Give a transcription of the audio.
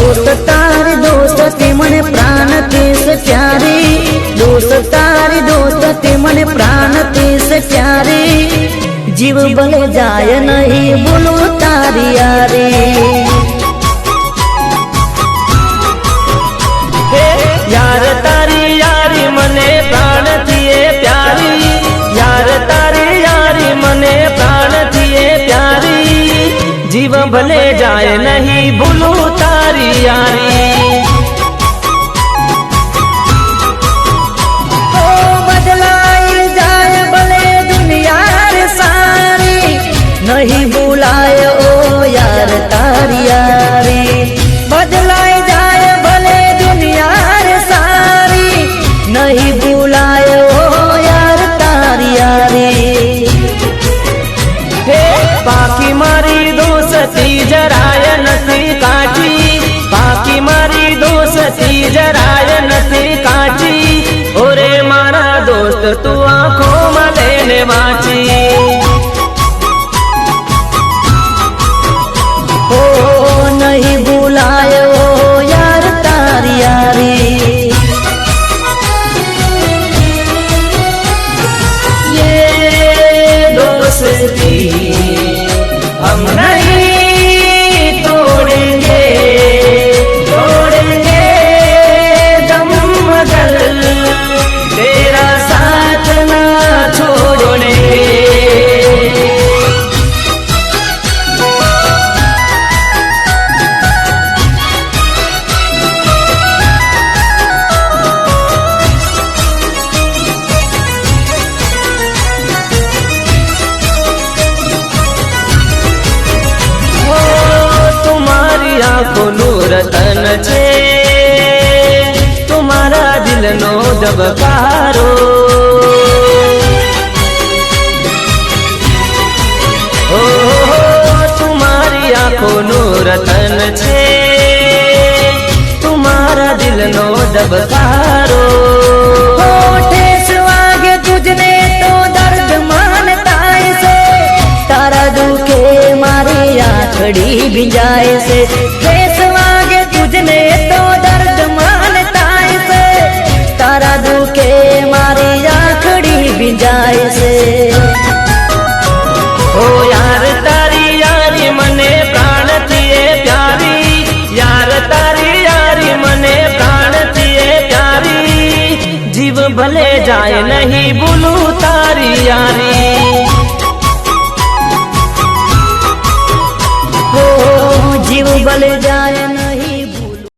दोस्त तारी दोस्ती मने प्राण से प्यारी, दोस्त तारी दोस्ती मने प्राण से प्यारी, जीव भले जाए नहीं बोलो तारी यारी। यार तारी यारी मने प्राण थिए प्यारी, यार तारी यारी मने प्राण थिए प्यारी, जीव भले जाए नहीं भूलू तारी यारी। ओ बदलाई जाए भले दुनिया रे सारी, नहीं बुलाए ओ यार तारी यारी। बदलाई जाए भले दुनिया रे सारी, नहीं बुलाए ओ यार तारी यारी। पाकी मारी दोस्ती जराय नथी काटी, पाकी मारी दोस्ती जराय नथी काटी, ओरे मारा दोस्त तू आंखों में लेने वाची। ओ नहीं बुलाए ओ यार तारी यारी। ये दोस्ती हम नहीं तोड़ेंगे, तोड़ेंगे दम मगर तेरा साथ ना छोड़ेंगे। आँखों नूर तन छे तुम्हारा दिल नो जबकारो, ओ तुम्हारी आँखों नूर तन छे तुम्हारा दिल नो जबकारो। ठेस वागे तुझने तो दर्द मानता से, तारा दुखे मारी आखड़ी भिजाए से। ठेस वागे तुझने तो दर्द मानता से, तारा दुखे मारी आखड़ी भिजाए से। ओ यार तारी यारी मने प्राण थिए प्यारी, यार तारी यारी मने प्राण थिए प्यारी, जीव भले जाए नहीं भूलू तारी यारी। जीव भले जाए